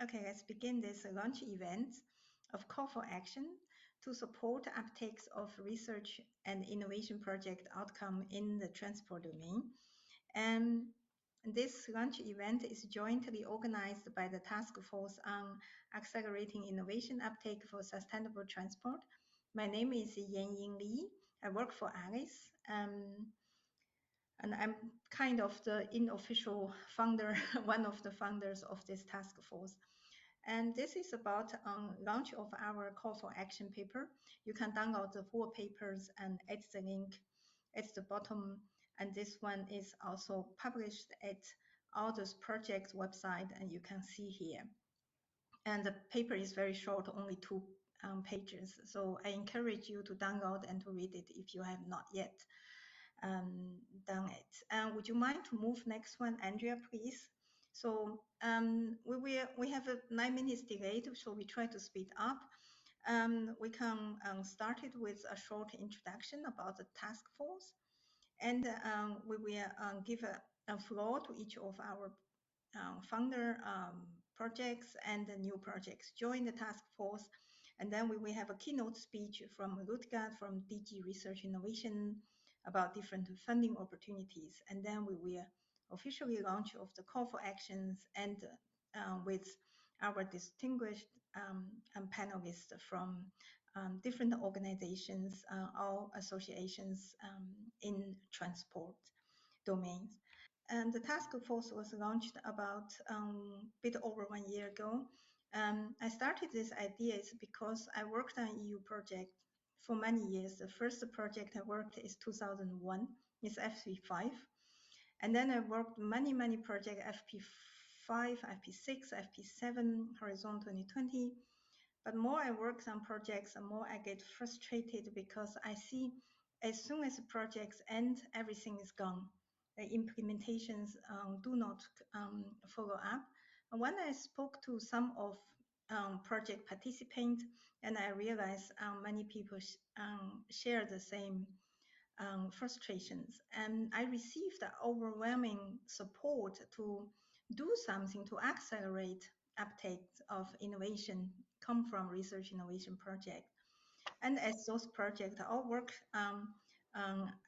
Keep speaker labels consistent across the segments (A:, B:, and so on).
A: Okay, let's begin this launch event of call for action to support uptakes of research and innovation project outcome in the transport domain. And this launch event is jointly organized by the Task Force on Accelerating Innovation Uptake for Sustainable Transport. My name is Yanying. I work for ALICE. And I'm kind of the unofficial founder, one of the founders of this task force. And this is about launch of our call for action paper. You can download the full papers and add the link at the bottom. And this one is also published at all those projects website, and you can see here. And the paper is very short, only 2 pages. So I encourage you to download and to read it if you have not yet done it. Would you mind to move next one, Andrea, please? So we have a 9 minutes delayed, so we try to speed up. We can start it with a short introduction about the task force, and we will give a floor to each of our founder projects and the new projects join the task force. And then we will have a keynote speech from Ludger from DG Research Innovation about different funding opportunities. And then we will officially launch of the call for actions and with our distinguished panelists from different organizations or associations in transport domains. And the task force was launched about a bit over 1 year ago. I started this idea is because I worked on EU project for many years. The first project I worked is 2001, it's FP5. And then I worked many projects, FP5, FP6, FP7, Horizon 2020. But more I work on projects, the more I get frustrated because I see as soon as the projects end, everything is gone. The implementations do not follow up. And when I spoke to some of project participants, and I realized many people share the same frustrations. And I received overwhelming support to do something to accelerate uptake of innovation come from research innovation project. And as those projects all work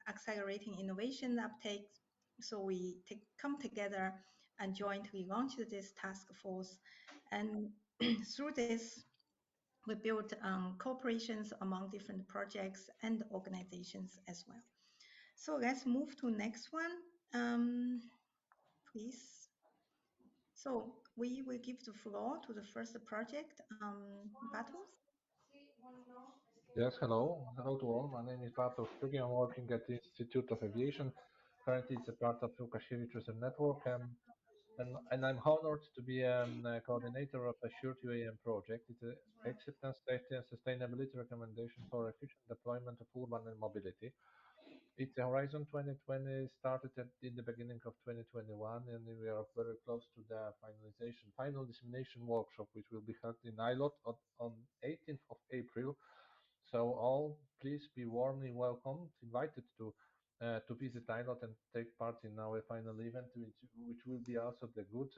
A: accelerating innovation uptake, so we come together and jointly launch this task force. And through this, we build cooperations among different projects and organizations as well. So let's move to next one, please. So we will give the floor to the first project, Bartosz.
B: Yes, hello. Hello to all. My name is Bartosz. I'm working at the Institute of Aviation. Currently, it's a part of EUCAR network. And I'm honored to be a coordinator of a Assured UAM project. It's an acceptance, safety, and sustainability recommendation for efficient deployment of urban air mobility. It's a Horizon 2020 started in the beginning of 2021, and we are very close to the final dissemination workshop, which will be held in ILOT on 18th of April. So all, please be warmly welcomed, invited to visit ILOT and take part in our final event, which will be also the good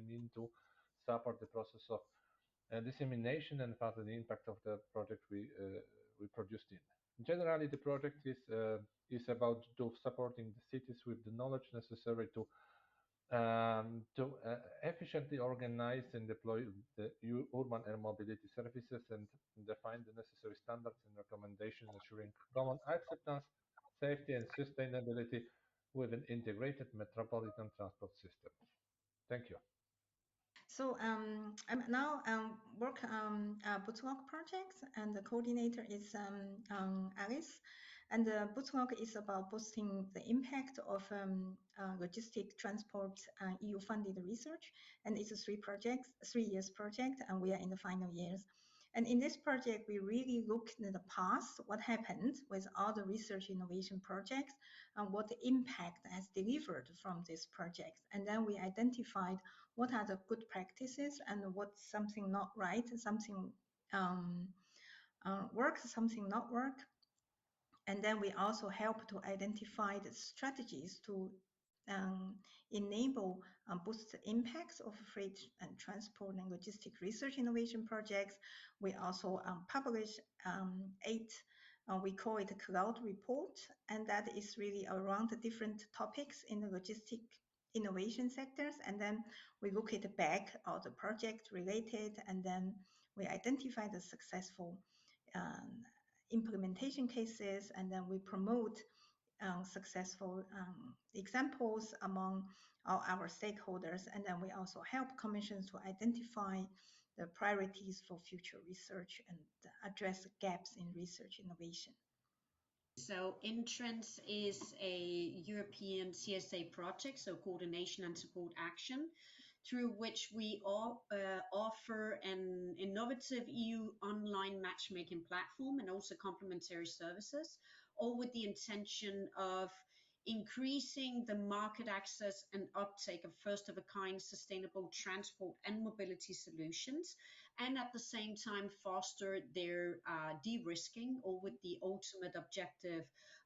B: mean to support the process of dissemination and part of the impact of the project we produced in. Generally, the project is about supporting the cities with the knowledge necessary to efficiently organize and deploy the urban air mobility services and define the necessary standards and recommendations ensuring common acceptance, safety, and sustainability with an integrated metropolitan transport system. Thank you.
A: So I'm now work on BOOSTLOG projects, and the coordinator is Alice. And the BOOSTLOG is about boosting the impact of logistic transport EU-funded research. And it's a 3 years project, and we are in the final years. And in this project, we really looked in the past, what happened with all the research innovation projects and what the impact has delivered from this project. And then we identified what are the good practices and what's something not right, something works, something not work. And then we also help to identify the strategies to enable boost the impacts of freight and transport and logistic research innovation projects. We also publish 8, we call it a cloud report, and that is really around the different topics in the logistic innovation sectors. And then we look at the back of the project related, and then we identify the successful implementation cases, and then we promote successful examples among our stakeholders, and then we also help commissions to identify the priorities for future research and address gaps in research innovation.
C: So Entrance is a European CSA project, so Coordination and Support Action, through which we offer an innovative EU online matchmaking platform and also complementary services, all with the intention of increasing the market access and uptake of first-of-a-kind sustainable transport and mobility solutions, and at the same time foster their de-risking, all with the ultimate objective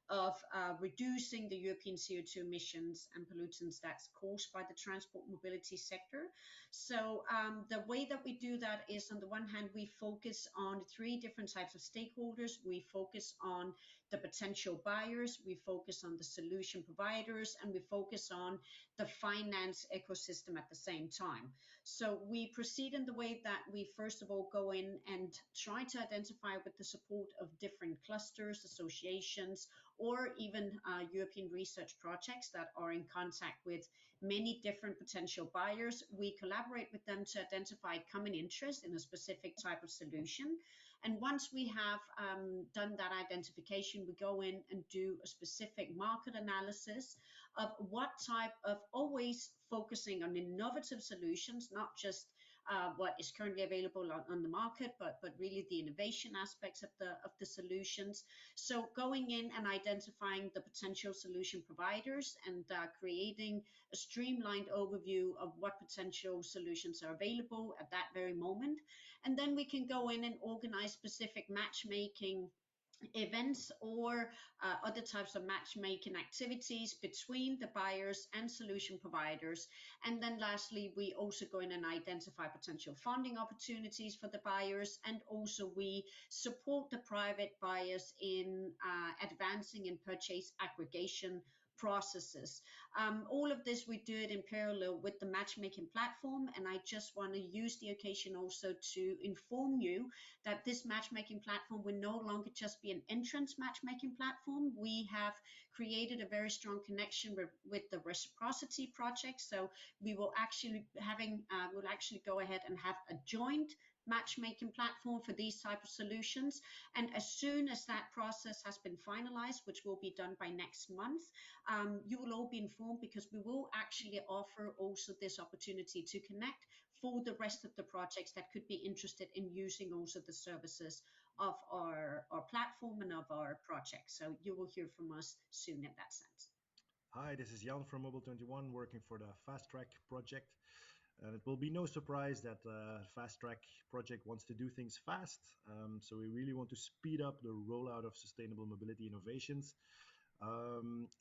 C: of reducing the European CO2 emissions and pollutants that's caused by the transport mobility sector. So the way that we do that is, on the one hand, we focus on 3 different types of stakeholders. We focus on the potential buyers, we focus on the solution providers, and we focus on the finance ecosystem at the same time. So we proceed in the way that we first of all go in and try to identify, with the support of different clusters, associations, or even European research projects that are in contact with many different potential buyers. We collaborate with them to identify common interest in a specific type of solution. And once we have done that identification, we go in and do a specific market analysis of what type of, always focusing on innovative solutions, not just what is currently available on the market, but really the innovation aspects of the solutions. So going in and identifying the potential solution providers and creating a streamlined overview of what potential solutions are available at that very moment. And then we can go in and organize specific matchmaking events or other types of matchmaking activities between the buyers and solution providers. And then lastly, we also go in and identify potential funding opportunities for the buyers, and also we support the private buyers in advancing in purchase aggregation processes. All of this, we do it in parallel with the matchmaking platform, and I just want to use the occasion also to inform you that this matchmaking platform will no longer just be an entrance matchmaking platform. We have created a very strong connection with the RECIPROCITY project, so we will actually we'll actually go ahead and have a joint matchmaking platform for these type of solutions. And as soon as that process has been finalized, which will be done by next month, you will all be informed, because we will actually offer also this opportunity to connect for the rest of the projects that could be interested in using also the services of our platform and of our project. So you will hear from us soon in that sense.
D: Hi, this is Jan from Mobile 21, working for the FastTrack project. And it will be no surprise that FastTrack project wants to do things fast. So we really want to speed up the rollout of sustainable mobility innovations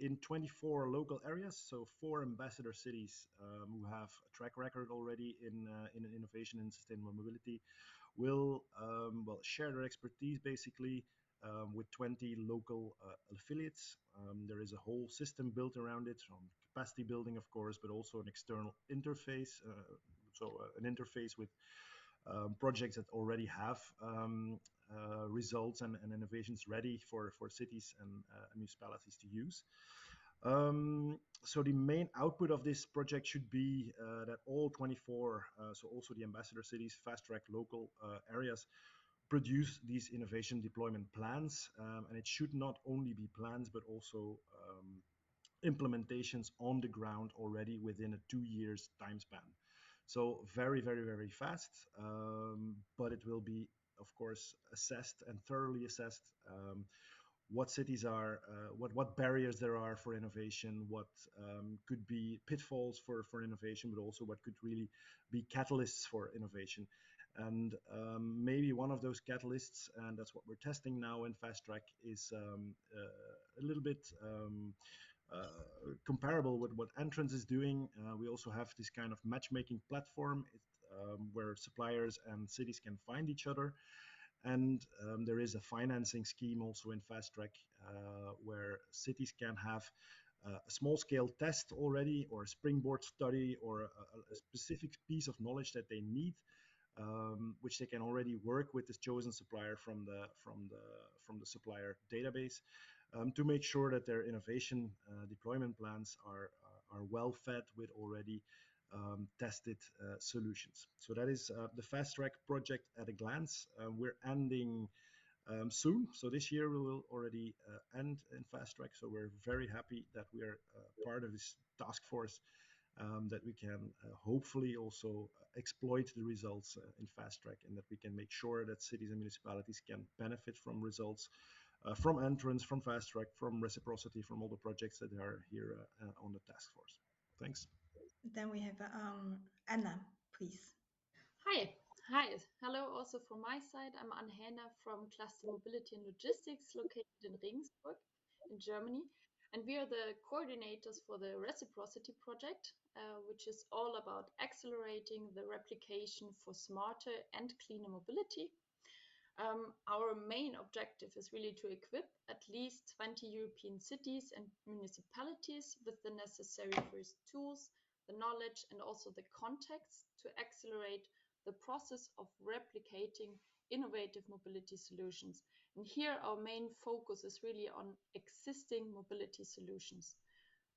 D: in 24 local areas. So 4 ambassador cities who have a track record already in innovation and sustainable mobility will share their expertise basically with 20 local affiliates. There is a whole system built around it, from capacity building, of course, but also an external interface, an interface with projects that already have results and innovations ready for cities and municipalities to use. So the main output of this project should be that all 24, so also the ambassador cities, FastTrack local areas, produce these innovation deployment plans. And it should not only be plans, but also implementations on the ground already within a 2 years time span. So very, very, very fast, but it will be, of course, assessed and thoroughly assessed what cities are, what barriers there are for innovation, what could be pitfalls for innovation, but also what could really be catalysts for innovation. And maybe one of those catalysts, and that's what we're testing now in FastTrack, is a little bit comparable with what Entrance is doing. We also have this kind of matchmaking platform where suppliers and cities can find each other. And there is a financing scheme also in FastTrack where cities can have a small-scale test already, or a springboard study, or a specific piece of knowledge that they need, which they can already work with this chosen supplier from the supplier database, to make sure that their innovation deployment plans are well fed with already tested solutions. So that is the FastTrack project at a glance. We're ending soon. So this year we will already end in FastTrack. So we're very happy that we are part of this task force, that we can hopefully also exploit the results in FastTrack, and that we can make sure that cities and municipalities can benefit from results from Entrance, from FastTrack, from RECIPROCITY, from all the projects that are here on the task force. Thanks.
A: Then we have Anna, please.
E: Hi. Hello also from my side. I'm Häner from Cluster Mobility and Logistics, located in Regensburg in Germany. And we are the coordinators for the RECIPROCITY project, which is all about accelerating the replication for smarter and cleaner mobility. Our main objective is really to equip at least 20 European cities and municipalities with the necessary first tools, the knowledge, and also the context to accelerate the process of replicating innovative mobility solutions. And here our main focus is really on existing mobility solutions.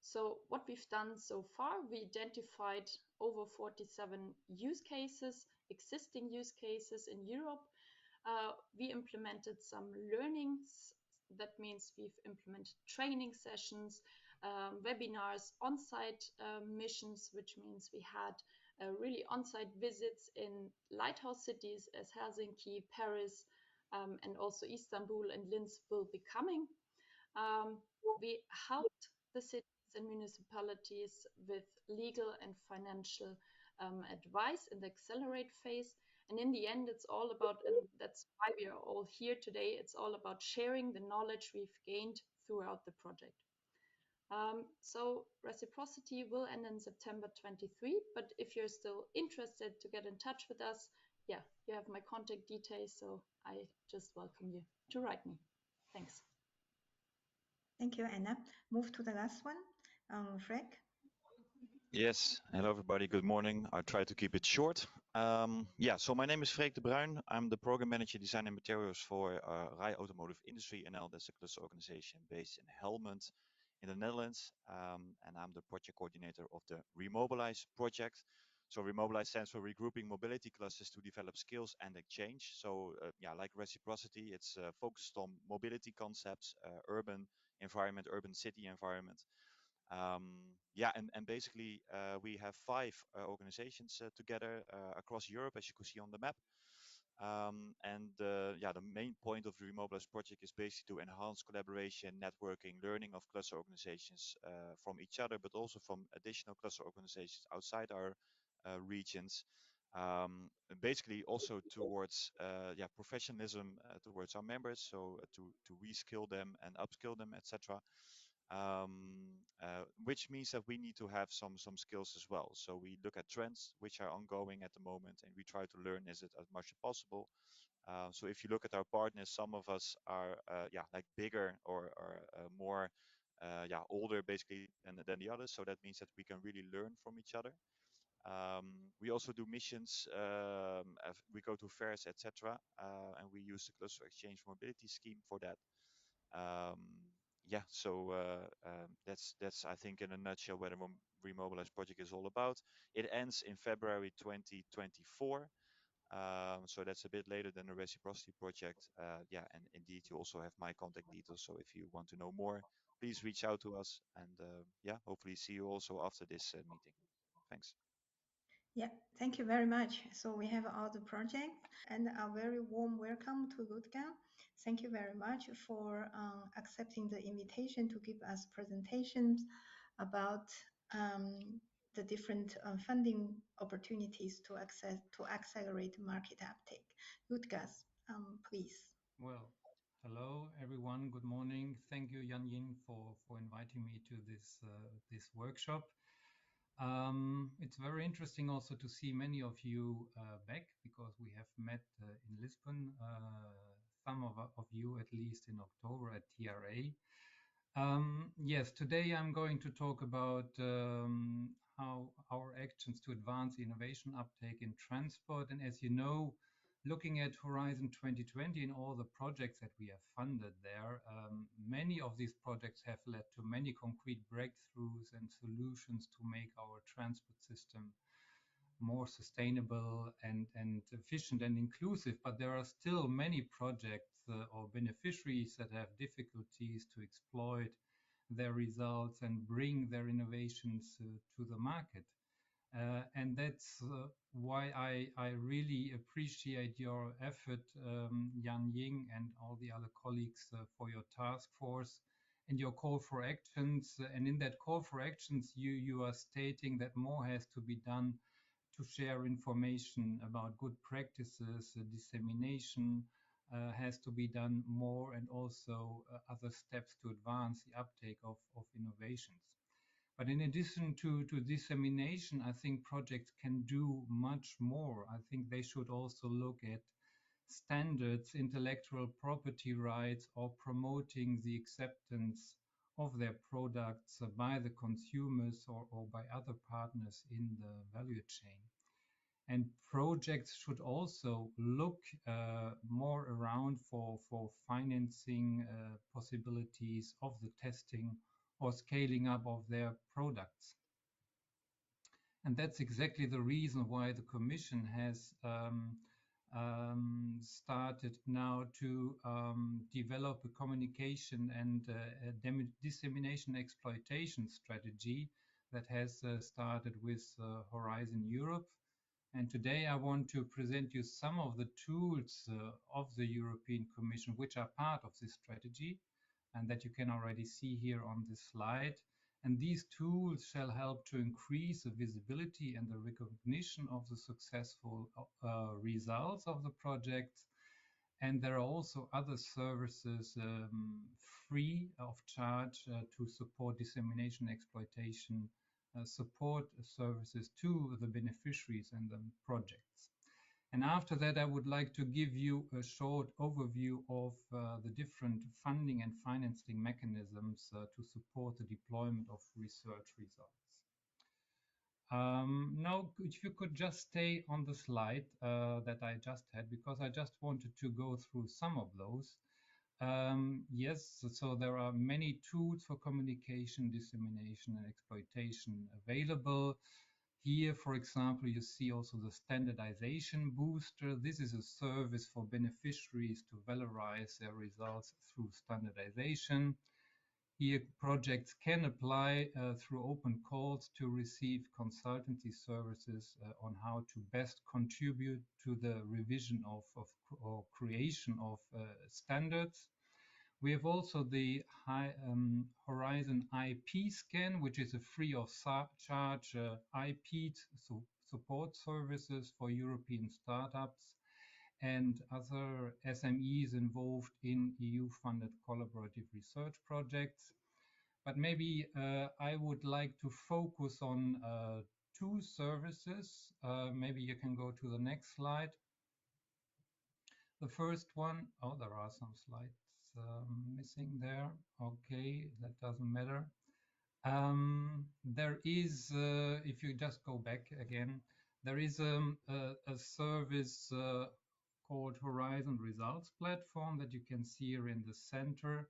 E: So what we've done so far, we identified over 47 use cases, existing use cases in Europe. We implemented some learnings. That means we've implemented training sessions, webinars, on-site missions, which means we had really on-site visits in lighthouse cities as Helsinki, Paris, and also Istanbul and Linz will be coming. We helped the cities and municipalities with legal and financial advice in the accelerate phase. And in the end, it's all about, and that's why we are all here today, it's all about sharing the knowledge we've gained throughout the project. So RECIPROCITY will end in September 23, but if you're still interested to get in touch with us, yeah, you have my contact details, so I just welcome you to write me. Thanks.
A: Thank you, Anna. Move to the last one, Freek.
F: Yes, hello everybody, good morning. I'll try to keep it short. So my name is Freek de Bruijn. I'm the Program Manager Design and Materials for RAI Automotive Industry NL. That's a cluster organization based in Helmond in the Netherlands. And I'm the project coordinator of the REMOBILISE project. So REMOBILISE stands for Regrouping Mobility Clusters to Develop Skills and Exchange. So like RECIPROCITY, it's focused on mobility concepts, urban environment, urban city environment. And basically we have 5 organizations together across Europe, as you can see on the map. The main point of the REMOBILISE project is basically to enhance collaboration, networking, learning of cluster organizations from each other, but also from additional cluster organizations outside our regions. Basically also towards professionalism towards our members, so to reskill them and upskill them, etc. Which means that we need to have some skills as well. So we look at trends which are ongoing at the moment, and we try to learn as much as possible. So if you look at our partners, some of us are like bigger or more older basically than the others. So that means that we can really learn from each other. We also do missions. We go to fairs, etc. And we use the Cluster Exchange Mobility Scheme for that. That's I think in a nutshell where the REMOBILISE project is all about. It ends in February 2024. So that's a bit later than the RECIPROCITY project. And indeed you also have my contact details. So if you want to know more, please reach out to us, and hopefully see you also after this meeting. Thanks.
A: Yeah, thank you very much. So we have all the projects, and a very warm welcome to Ludger. Thank you very much for accepting the invitation to give us presentations about the different funding opportunities to accelerate market uptake. Ludger, please.
G: Well, Hello, everyone. Good morning. Thank you, Yanying, for inviting me to this workshop. It's very interesting also to see many of you back, because we have met in Lisbon, some of you at least in October at TRA. Yes, today I'm going to talk about how our actions to advance innovation uptake in transport. And as you know, looking at Horizon 2020 and all the projects that we have funded there, many of these projects have led to many concrete breakthroughs and solutions to make our transport system more sustainable and efficient and inclusive. But there are still many projects or beneficiaries that have difficulties to exploit their results and bring their innovations to the market. And that's why I really appreciate your effort, Yanying, and all the other colleagues for your task force and your call for actions. And in that call for actions, you are stating that more has to be done to share information about good practices. Dissemination has to be done more, and also other steps to advance the uptake of innovations. But in addition to dissemination, I think projects can do much more. I think they should also look at standards, intellectual property rights, or promoting the acceptance of their products by the consumers or by other partners in the value chain. And projects should also look more around for financing possibilities of the testing or scaling up of their products. And that's exactly the reason why the Commission has started now to develop a communication and dissemination exploitation strategy that has started with Horizon Europe. And today I want to present you some of the tools of the European Commission, which are part of this strategy, and that you can already see here on this slide. And these tools shall help to increase the visibility and the recognition of the successful results of the projects. And there are also other services free of charge to support dissemination exploitation support services to the beneficiaries and the projects. And after that, I would like to give you a short overview of the different funding and financing mechanisms to support the deployment of research results. Now, if you could just stay on the slide that I just had, because I just wanted to go through some of those. Yes, so there are many tools for communication, dissemination, and exploitation available. Here, for example, you see also the standardization booster. This is a service for beneficiaries to valorize their results through standardization. Here, projects can apply through open calls to receive consultancy services on how to best contribute to the revision of or creation of standards. We have also the Horizon IP scan, which is a free of charge IP support services for European startups and other SMEs involved in EU-funded collaborative research projects. But maybe I would like to focus on two services. Maybe you can go to the next slide. The first one, oh, there are some slides missing there. Okay, that doesn't matter. There is, if you just go back again, there is a service called Horizon Results Platform that you can see here in the center.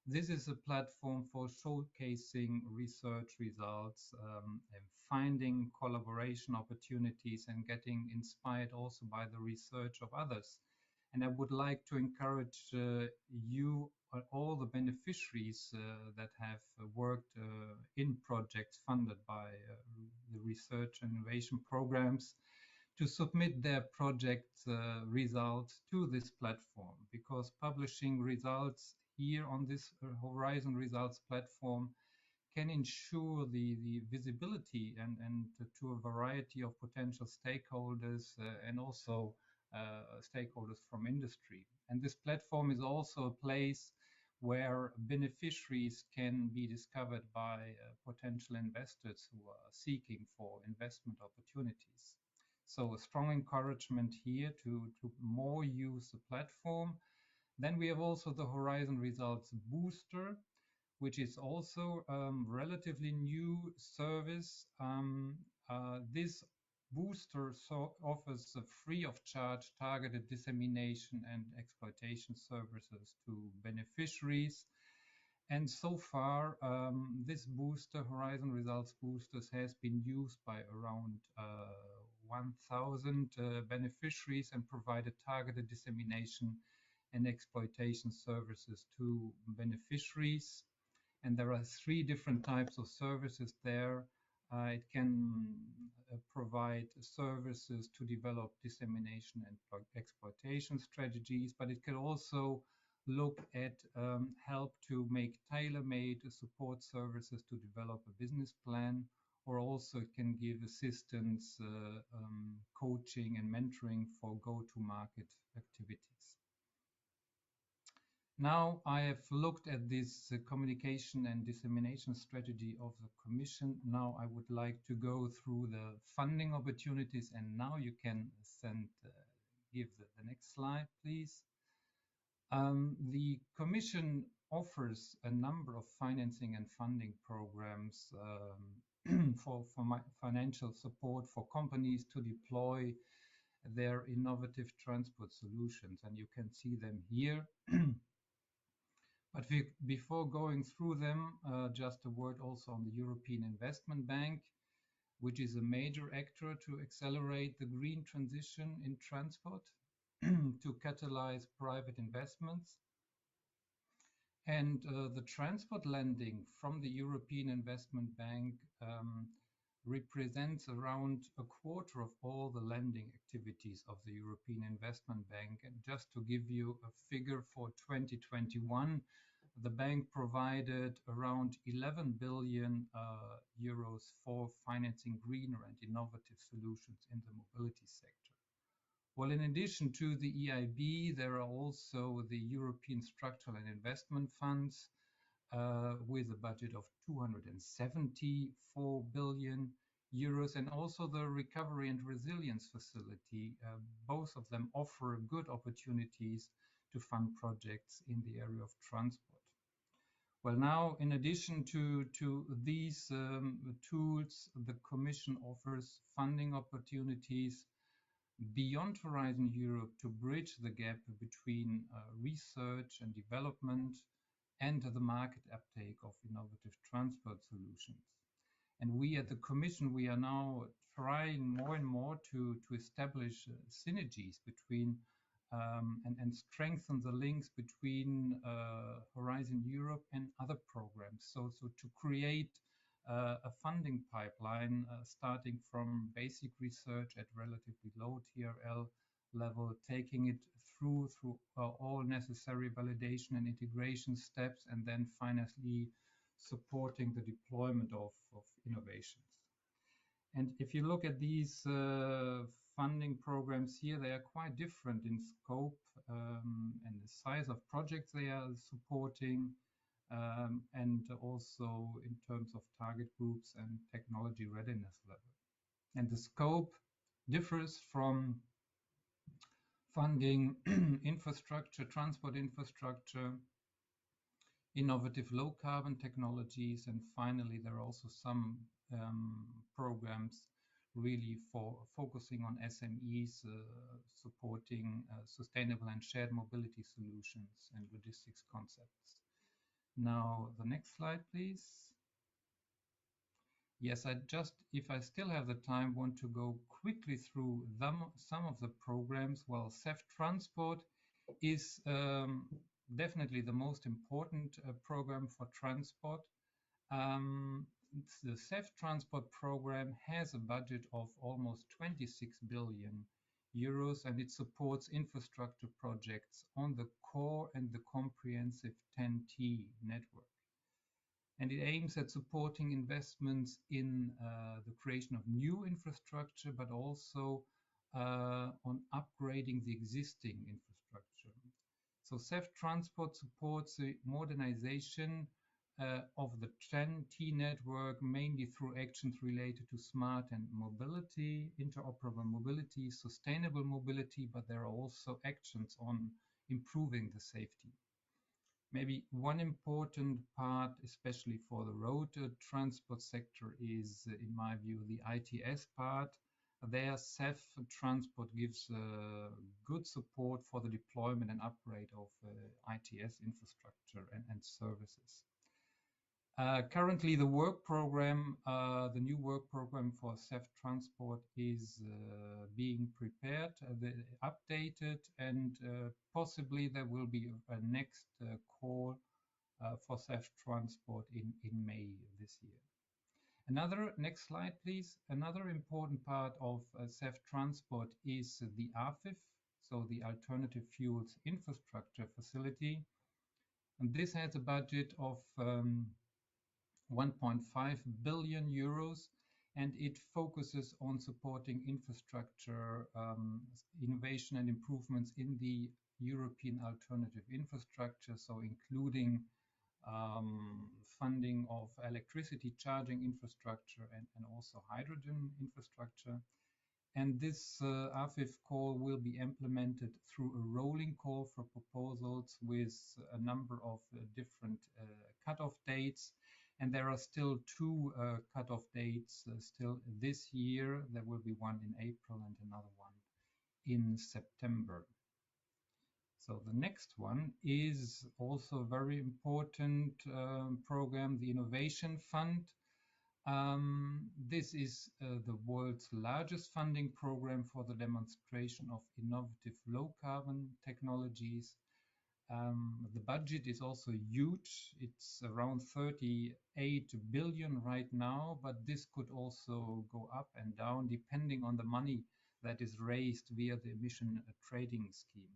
G: This is a platform for showcasing research results and finding collaboration opportunities and getting inspired also by the research of others. And I would like to encourage you, all the beneficiaries that have worked in projects funded by the research and innovation programs, to submit their project results to this platform, because publishing results here on this Horizon Results platform can ensure the visibility and to a variety of potential stakeholders and also stakeholders from industry. And this platform is also a place where beneficiaries can be discovered by potential investors who are seeking for investment opportunities. So a strong encouragement here to more use the platform. Then we have also the Horizon Results Booster, which is also a relatively new service. This booster offers a free of charge targeted dissemination and exploitation services to beneficiaries. And so far, this booster, Horizon Results Boosters, has been used by around 1,000 beneficiaries and provided targeted dissemination and exploitation services to beneficiaries. And there are 3 different types of services there. It can provide services to develop dissemination and exploitation strategies, but it can also look at help to make tailor-made support services to develop a business plan, or also it can give assistance, coaching and mentoring for go-to-market activities. Now I have looked at this communication and dissemination strategy of the Commission. Now I would like to go through the funding opportunities, and now you can give the next slide, please. The Commission offers a number of financing and funding programs for financial support for companies to deploy their innovative transport solutions, and you can see them here. But before going through them, just a word also on the European Investment Bank, which is a major actor to accelerate the green transition in transport, to catalyze private investments. And the transport lending from the European Investment Bank represents around a quarter of all the lending activities of the European Investment Bank. And just to give you a figure for 2021, the bank provided around 11 billion euros for financing greener and innovative solutions in the mobility sector. Well, in addition to the EIB, there are also the European Structural and Investment Funds with a budget of 274 billion euros, and also the Recovery and Resilience Facility. Both of them offer good opportunities to fund projects in the area of transport. Well, now, in addition to these tools, the Commission offers funding opportunities beyond Horizon Europe to bridge the gap between research and development and the market uptake of innovative transport solutions. And we at the Commission, we are now trying more and more to establish synergies between and strengthen the links between Horizon Europe and other programs. So to create a funding pipeline starting from basic research at relatively low TRL level, taking it through all necessary validation and integration steps, and then finally supporting the deployment of innovations. And if you look at these funding programs here, they are quite different in scope and the size of projects they are supporting, and also in terms of target groups and technology readiness level. And the scope differs from funding infrastructure, transport infrastructure, innovative low carbon technologies, and finally there are also some programs really for focusing on SMEs, supporting sustainable and shared mobility solutions and logistics concepts. Now, the next slide, please. Yes, if I still have the time, want to go quickly through some of the programs. Well, CEF Transport is definitely the most important program for transport. The CEF Transport program has a budget of almost 26 billion euros, and it supports infrastructure projects on the core and the comprehensive TEN-T network. And it aims at supporting investments in the creation of new infrastructure, but also on upgrading the existing infrastructure. So CEF Transport supports the modernization of the TEN-T network, mainly through actions related to smart and mobility, interoperable mobility, sustainable mobility, but there are also actions on improving the safety. Maybe one important part, especially for the road transport sector, is, in my view, the ITS part. There, CEF Transport gives good support for the deployment and upgrade of ITS infrastructure and services. Currently, the work program, the new work program for CEF Transport is being prepared, updated, and possibly there will be a next call for CEF Transport in May this year. Next slide, please. Another important part of CEF Transport is the AFIF, so the Alternative Fuels Infrastructure Facility. And this has a budget of 1.5 billion euros, and it focuses on supporting infrastructure innovation and improvements in the European alternative infrastructure, so including funding of electricity charging infrastructure and also hydrogen infrastructure. And this AFIF call will be implemented through a rolling call for proposals with a number of different cutoff dates. And there are still two cutoff dates still this year. There will be one in April and another one in September. So the next one is also a very important program, the Innovation Fund. This is the world's largest funding program for the demonstration of innovative low-carbon technologies. The budget is also huge. It's around 38 billion right now, but this could also go up and down depending on the money that is raised via the emission trading scheme.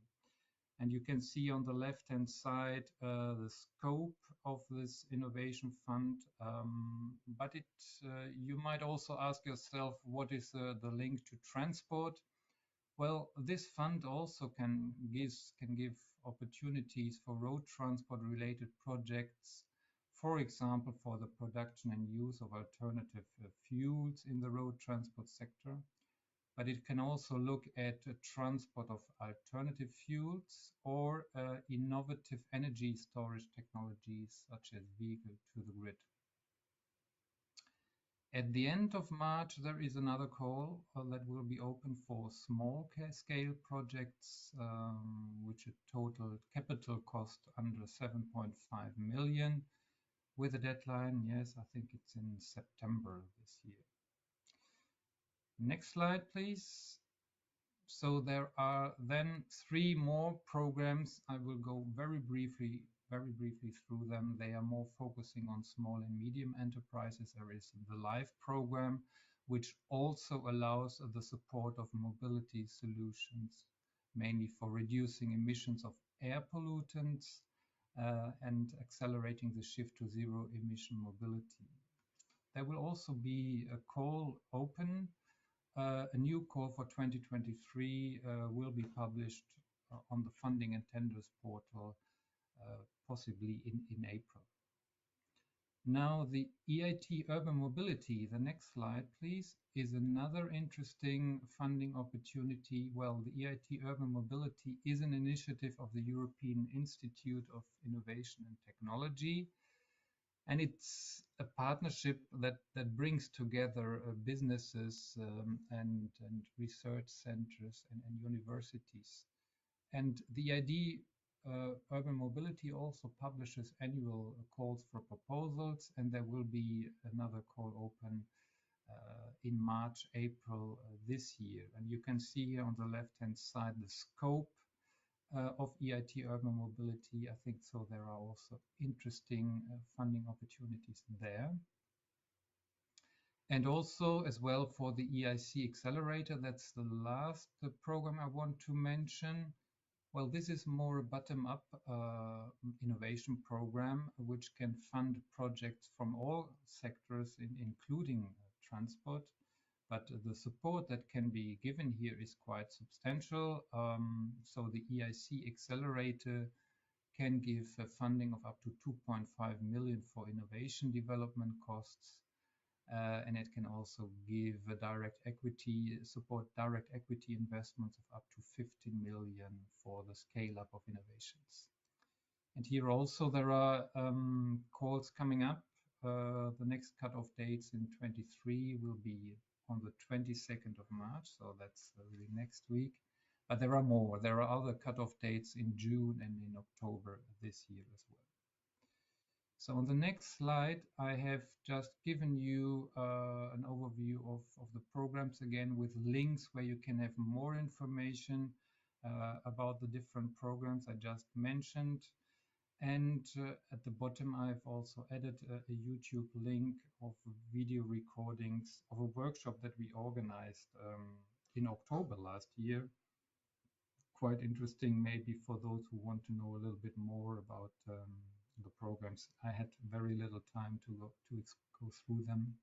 G: And you can see on the left-hand side the scope of this innovation fund. But you might also ask yourself, what is the link to transport? Well, this fund also can give opportunities for road transport related projects, for example, for the production and use of alternative fuels in the road transport sector. But it can also look at transport of alternative fuels or innovative energy storage technologies such as vehicle to the grid. At the end of March, there is another call that will be open for small scale projects, which a total capital cost under 7.5 million, with a deadline, yes, I think it's in September this year. Next slide, please. So there are then 3 more programs. I will go very briefly through them. They are more focusing on small and medium enterprises. There is the LIFE program, which also allows the support of mobility solutions, mainly for reducing emissions of air pollutants and accelerating the shift to zero emission mobility. There will also be a call open. A new call for 2023 will be published on the Funding and Tenders portal, possibly in April. Now, the EIT Urban Mobility, the next slide, please, is another interesting funding opportunity. Well, the EIT Urban Mobility is an initiative of the European Institute of Innovation and Technology. And it's a partnership that brings together businesses and research centers and universities. And the EID Urban Mobility also publishes annual calls for proposals, and there will be another call open in March, April this year. And you can see here on the left-hand side the scope of EIT Urban Mobility. I think so there are also interesting funding opportunities there. And also as well for the EIC Accelerator, that's the last program I want to mention. Well, this is more a bottom-up innovation program, which can fund projects from all sectors, including transport. but the support that can be given here is quite substantial. So the EIC accelerator can give a funding of up to 2.5 million for innovation development costs. And it can also give a direct equity investments of up to 50 million for the scale up of innovations. And here also there are calls coming up. The next cutoff dates in 23 will be on the 22nd of March, so that's really next week. But there are more. There are other cutoff dates in June and in October this year as well. So on the next slide, I have just given you an overview of the programs again with links where you can have more information about the different programs I just mentioned. And at the bottom, I've also added a YouTube link of video recordings of a workshop that we organized in October last year. Quite interesting, maybe for those who want to know a little bit more about the programs. I had very little time to go through them.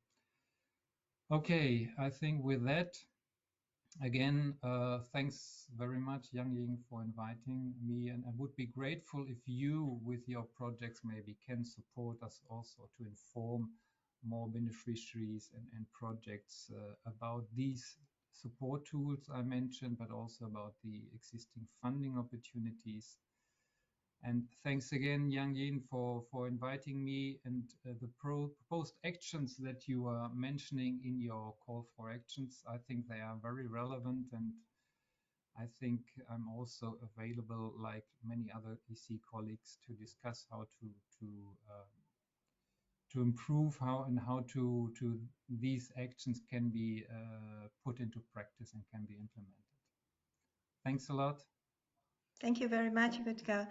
G: Okay, I think with that, again, thanks very much, Yanying, for inviting me, and I would be grateful if you, with your projects, maybe can support us also to inform more beneficiaries and projects about these support tools I mentioned, but also about the existing funding opportunities. And thanks again, Yanying, for inviting me, and the proposed actions that you are mentioning in your call for actions. I think they are very relevant, and I think I'm also available, like many other EC colleagues, to discuss how to improve how these actions can be put into practice and can be implemented. Thanks a lot.
A: Thank you very much, Ludger,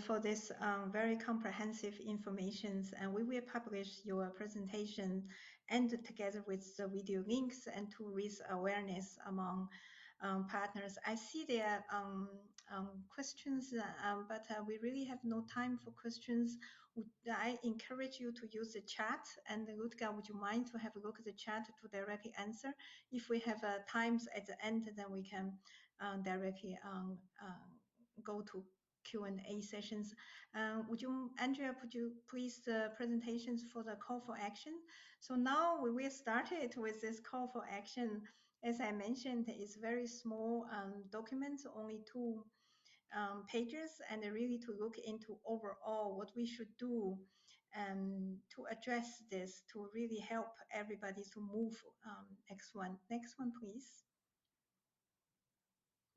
A: for this very comprehensive information. And we will publish your presentation and together with the video links and to raise awareness among partners. I see there are questions, but we really have no time for questions. I encourage you to use the chat. And Ludger, would you mind to have a look at the chat to directly answer? If we have times at the end, then we can directly go to Q&A sessions. Andrea, would you please the presentations for the call for action? So now we will start it with this call for action. As I mentioned, it's very small documents, only 2 pages, and really to look into overall what we should do to address this, to really help everybody to move. Next one, please.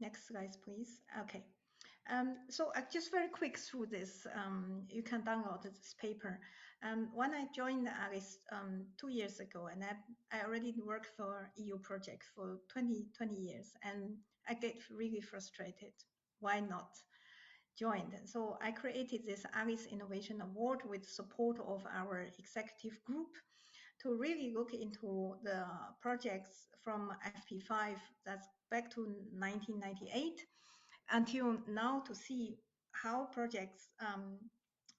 A: Next slide, please. Okay. So just very quick through this. You can download this paper. When I joined ARIS 2 years ago, and I already worked for EU project for 20 years, and I get really frustrated. Why not join? So I created this ARIS Innovation Award with support of our executive group to really look into the projects from FP5, that's back to 1998, until now, to see how projects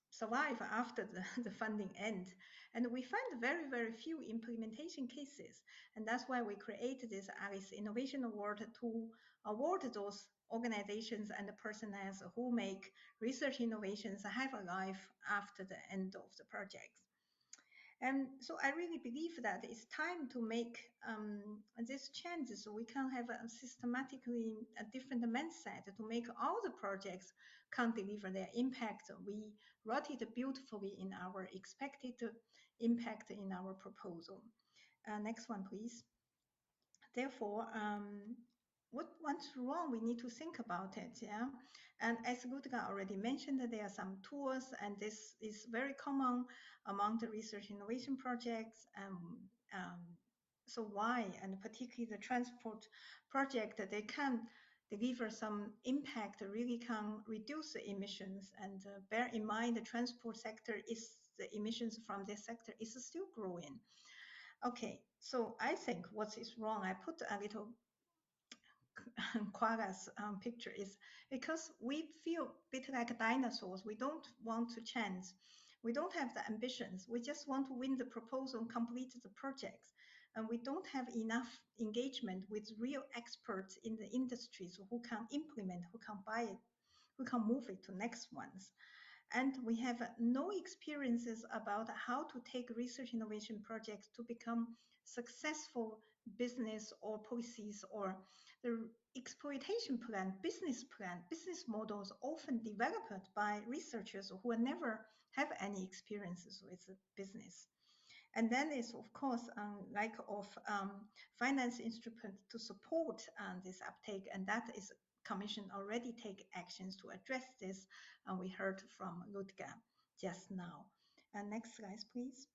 A: survive after the funding end. And we find very, very few implementation cases. And that's why we created this ARIS Innovation Award to award those organizations and the personnel who make research innovations have a life after the end of the project. And so I really believe that it's time to make these changes so we can have a systematically a different mindset to make all the projects can deliver their impact. We wrote it beautifully in our expected impact in our proposal. Next one, please. Therefore, what's wrong? We need to think about it, yeah. And as Ludger already mentioned, there are some tools, and this is very common among the research innovation projects. So why, and particularly the transport project, they can deliver some impact, really can reduce the emissions. And bear in mind, the transport sector is, the emissions from this sector is still growing. Okay, so I think what is wrong, I put a little koala's picture, is because we feel a bit like dinosaurs. We don't want to change. We don't have the ambitions. We just want to win the proposal and complete the projects. and we don't have enough engagement with real experts in the industries who can implement, who can buy it, who can move it to next ones. And we have no experiences about how to take research innovation projects to become successful business or policies, or the exploitation plan, business models often developed by researchers who never have any experiences with business. And then is, of course, lack of finance instrument to support this uptake, and that is Commission already take actions to address this, and we heard from Ludger just now. Next slide, please.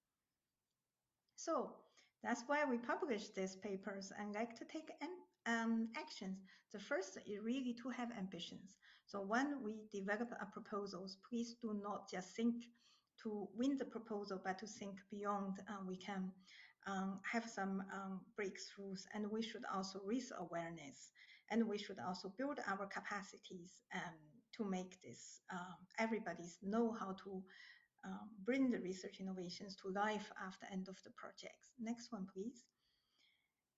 A: So that's why we publish these papers and like to take actions. The first is really to have ambitions. So when we develop a proposals, please do not just think to win the proposal, but to think beyond. We can have some breakthroughs, and we should also raise awareness, and we should also build our capacities to make this everybody's know how to bring the research innovations to life after end of the projects. Next one, please.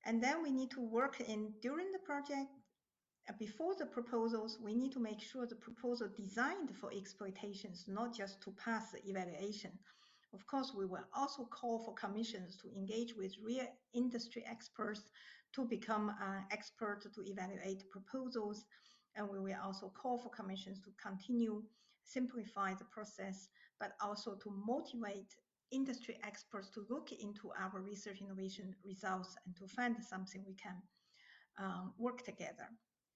A: And then we need to work in during the project. Before the proposals, we need to make sure the proposal designed for exploitations, not just to pass the evaluation. Of course, we will also call for commissions to engage with real industry experts to become an expert to evaluate proposals. And we will also call for commissions to continue simplify the process, but also to motivate industry experts to look into our research innovation results and to find something we can work together.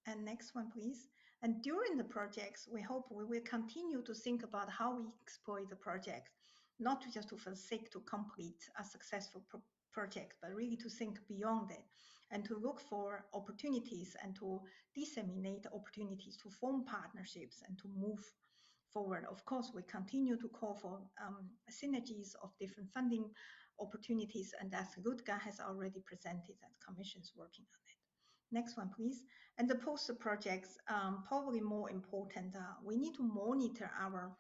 A: And next one, please. And during the projects, we hope we will continue to think about how we exploit the project, not just for the sake to complete a successful project, but really to think beyond it and to look for opportunities and to disseminate opportunities to form partnerships and to move forward. Of course, we continue to call for synergies of different funding opportunities, and as Ludger has already presented, that Commission is working on it. Next one, please. And the poster projects, probably more important. We need to monitor our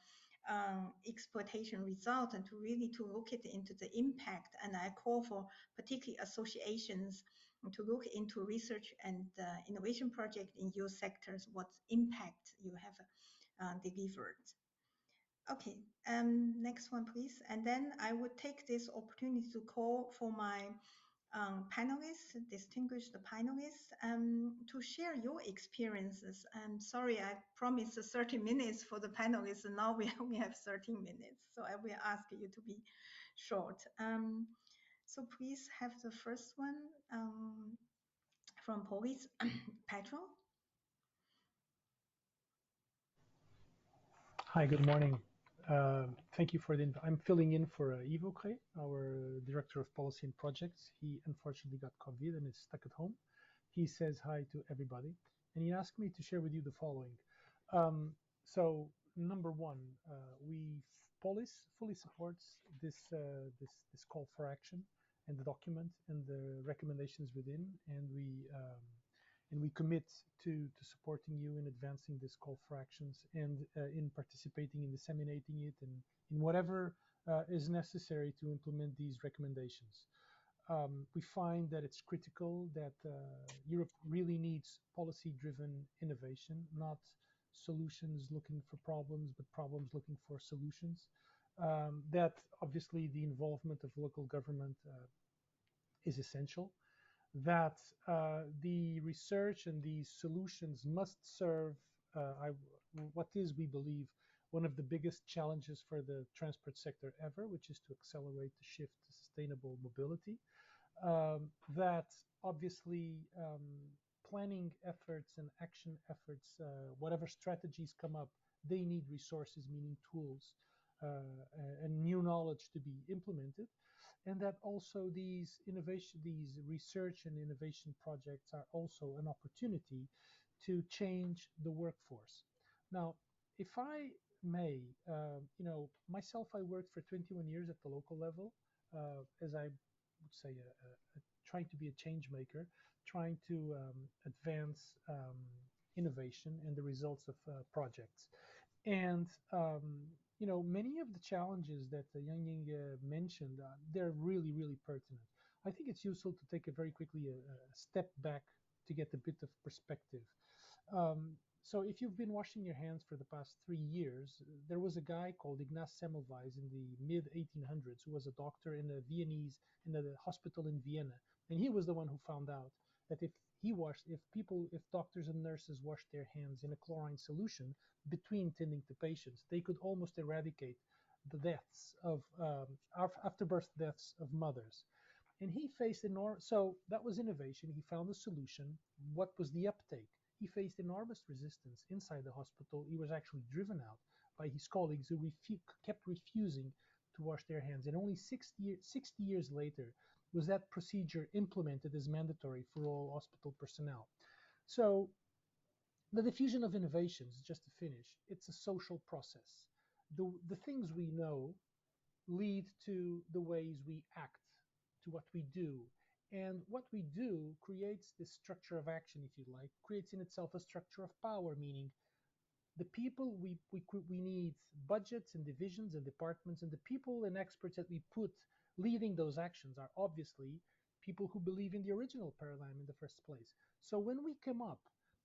A: exploitation results and to really to look into the impact. And I call for particularly associations to look into research and innovation project in your sectors, what impact you have delivered. Okay, next one, please. And then I would take this opportunity to call for my panelists, distinguished panelists, to share your experiences. I'm sorry, I promised 30 minutes for the panelists, and now we only have 13 minutes. So I will ask you to be short. So please have the first one from POLIS, Petrol.
H: Hi, good morning. Thank you for the I'm filling in for Ivo Kre, our Director of Policy and Projects. He unfortunately got COVID and is stuck at home. He says hi to everybody, and he asked me to share with you the following. So, number one, POLIS fully supports this call for action and the document and the recommendations within, and we commit to supporting you in advancing this call for actions and in participating in disseminating it and in whatever is necessary to implement these recommendations. We find that it's critical that Europe really needs policy-driven innovation, not solutions looking for problems, but problems looking for solutions. That obviously the involvement of local government is essential. That the research and these solutions must serve what is, we believe, one of the biggest challenges for the transport sector ever, which is to accelerate the shift to sustainable mobility. That obviously planning efforts and action efforts, whatever strategies come up, they need resources, meaning tools and new knowledge to be implemented. And that also these research and innovation projects are also an opportunity to change the workforce. Now, if I may, myself, I worked for 21 years at the local level, as I would say, trying to be a change maker, trying to advance innovation and the results of projects. And many of the challenges that Yanying mentioned, they're really, really pertinent. I think it's useful to take a very quickly a step back to get a bit of perspective. So if you've been washing your hands for the past 3 years, there was a guy called Ignaz Semmelweis in the mid-1800s who was a doctor in a hospital in Vienna. And he was the one who found out that if doctors and nurses washed their hands in a chlorine solution between tending to patients, they could almost eradicate the deaths of afterbirth deaths of mothers. And he faced so that was innovation. He found a solution. What was the uptake? He faced enormous resistance inside the hospital. He was actually driven out by his colleagues who kept refusing to wash their hands. And only 60 years later was that procedure implemented as mandatory for all hospital personnel. So the diffusion of innovations, just to finish, it's a social process. The things we know lead to the ways we act, to what we do. And what we do creates this structure of action, if you like, creates in itself a structure of power, meaning the people we need budgets and divisions and departments, and the people and experts that we put leading those actions are obviously people who believe in the original paradigm in the first place. So when we come up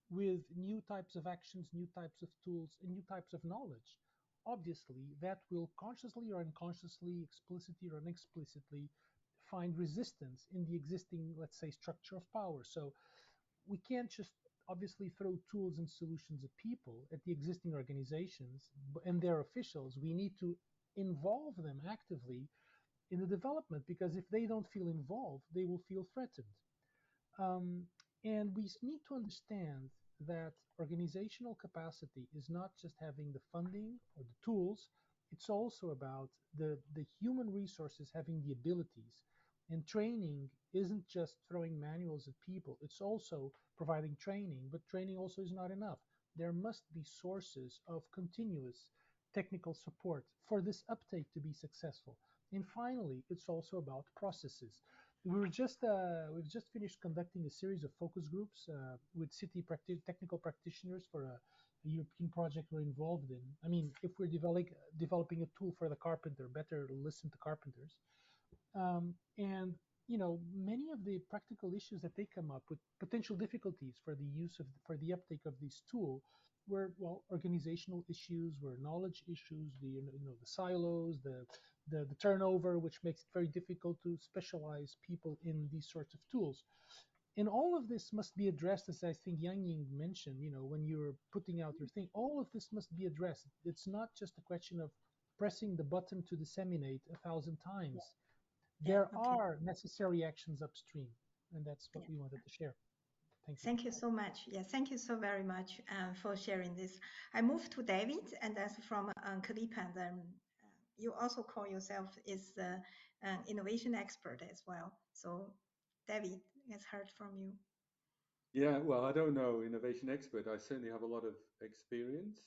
H: with new types of actions, new types of tools, and new types of knowledge, obviously that will consciously or unconsciously, explicitly or unexplicitly, find resistance in the existing, let's say, structure of power. So we can't just obviously throw tools and solutions at people, at the existing organizations and their officials. We need to involve them actively in the development, because if they don't feel involved, they will feel threatened. And we need to understand that organizational capacity is not just having the funding or the tools, it's also about the human resources having the abilities. And training isn't just throwing manuals at people, it's also providing training, but training also is not enough. There must be sources of continuous technical support for this uptake to be successful. And finally, it's also about processes. We've just finished conducting a series of focus groups with city technical practitioners for a European project we're involved in. I mean, if we're developing a tool for the carpenter, better listen to carpenters. And many of the practical issues that they come up with, potential difficulties for for the uptake of this tool, were organizational issues, were knowledge issues, the silos, the turnover, which makes it very difficult to specialize people in these sorts of tools. And all of this must be addressed, as I think Yanying mentioned, when you're putting out your thing, all of this must be addressed. It's not just a question of pressing the button to disseminate 1,000 times. There are necessary actions upstream, and that's what we wanted to share. Thank you.
A: Thank you so much. Yes, thank you so very much for sharing this. I move to David, and that's from CLEPA. You also call yourself is an innovation expert as well. So, David, let's heard from you.
I: Yeah, well, I don't know innovation expert. I certainly have a lot of experience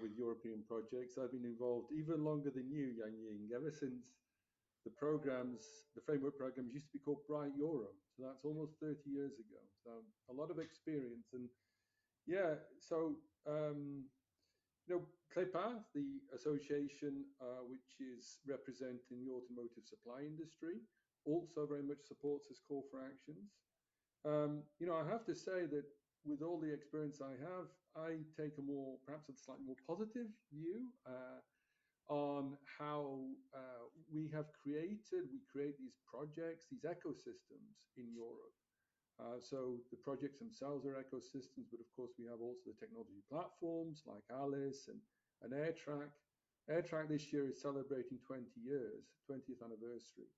I: with European projects. I've been involved even longer than you, Yanying, ever since the framework programs used to be called Bright Europe. So that's almost 30 years ago. So a lot of experience. And yeah, so, CLEPA, the association which is representing the automotive supply industry, also very much supports this call for actions. I have to say that with all the experience I have, I take perhaps a slightly more positive view on how we create these projects, these ecosystems in Europe. So the projects themselves are ecosystems, but of course we have also the technology platforms like Alice and AirTrack. AirTrack this year is celebrating 20 years, 20th anniversary.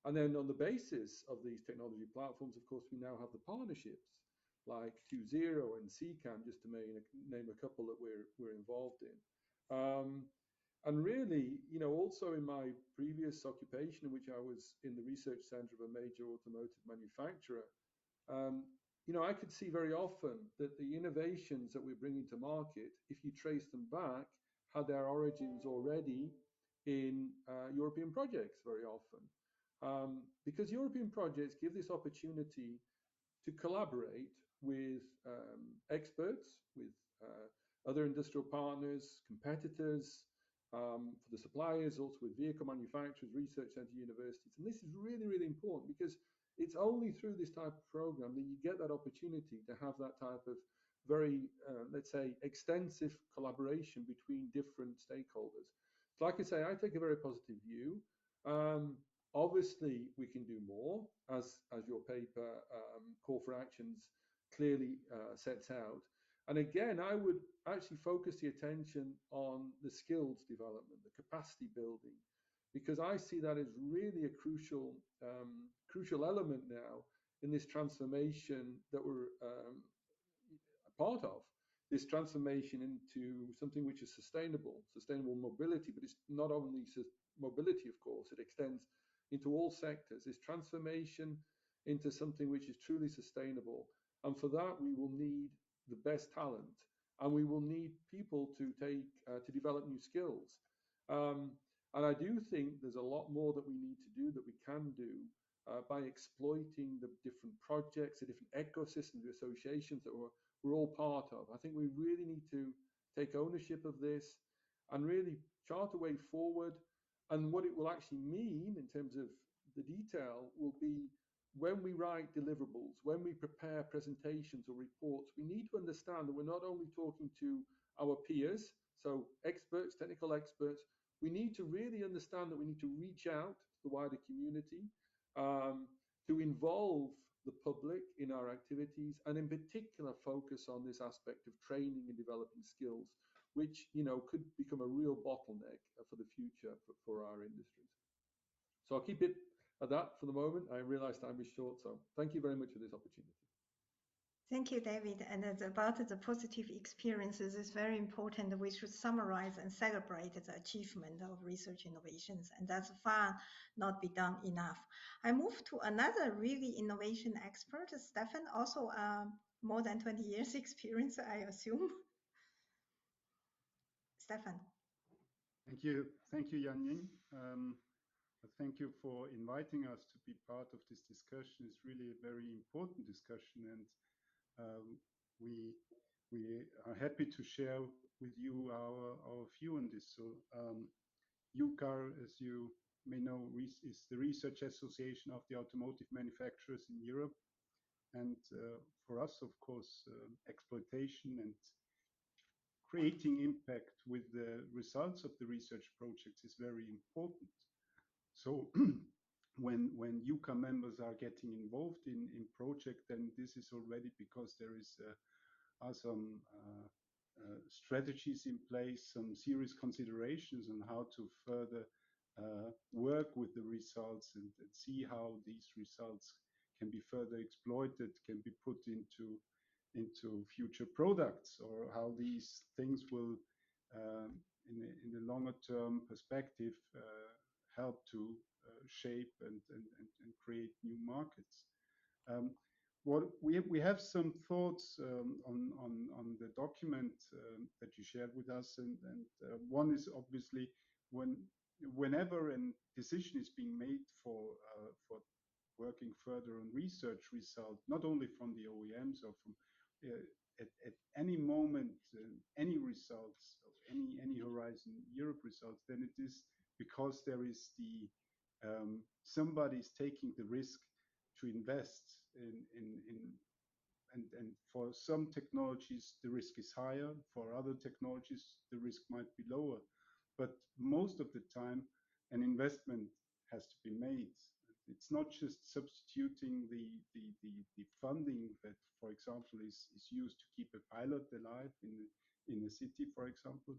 I: And then on the basis of these technology platforms, of course, we now have the partnerships like 2.0 and CCAM, just to name a couple that we're involved in. And really, also in my previous occupation, in which I was in the research center of a major automotive manufacturer, I could see very often that the innovations that we're bringing to market, if you trace them back, had their origins already in European projects very often. Because European projects give this opportunity to collaborate with experts, with other industrial partners, competitors, for the suppliers, also with vehicle manufacturers, research center universities. And this is really, really important because it's only through this type of program that you get that opportunity to have that type of very, let's say, extensive collaboration between different stakeholders. So like I say, I take a very positive view. Obviously, we can do more, as your paper call for actions clearly sets out. And again, I would actually focus the attention on the skills development, the capacity building, because I see that as really a crucial element now in this transformation that we're a part of, this transformation into something which is sustainable mobility, but it's not only mobility, of course, it extends into all sectors, this transformation into something which is truly sustainable. And for that, we will need the best talent, and we will need people to develop new skills. And I do think there's a lot more that we need to do, that we can do by exploiting the different projects, the different ecosystems, the associations that we're all part of. I think we really need to take ownership of this and really chart a way forward. And what it will actually mean in terms of the detail will be when we write deliverables, when we prepare presentations or reports, we need to understand that we're not only talking to our peers, so experts, technical experts, we need to really understand that we need to reach out to the wider community, to involve the public in our activities, and in particular focus on this aspect of training and developing skills, which could become a real bottleneck for the future for our industries. So I'll keep it at that for the moment. I realize time is short, so thank you very much for this opportunity.
A: Thank you, David. And about the positive experiences, it's very important that we should summarize and celebrate the achievement of research innovations, and that's far not be done enough. I move to another really innovation expert, Stefan, also more than 20 years experience, I assume. Stefan.
J: Thank you, Yanying. Thank you for inviting us to be part of this discussion. It's really a very important discussion, and we are happy to share with you our view on this. So EUCAR, as you may know, is the research association of the automotive manufacturers in Europe. And for us, of course, exploitation and creating impact with the results of the research projects is very important. So when EUCAR members are getting involved in project, then this is already because there is are some strategies in place, some serious considerations on how to further work with the results and see how these results can be further exploited, can be put into future products, or how these things will, in the longer term perspective, help to shape and create new markets. What we have some thoughts on the document that you shared with us, and one is obviously whenever a decision is being made for working further on research results, not only from the OEMs or from at any moment, any results of any Horizon Europe results, then it is because there is somebody is taking the risk to invest and for some technologies the risk is higher, for other technologies the risk might be lower, but most of the time an investment has to be made. It's not just substituting the funding that, for example, is used to keep a pilot alive in a city, for example,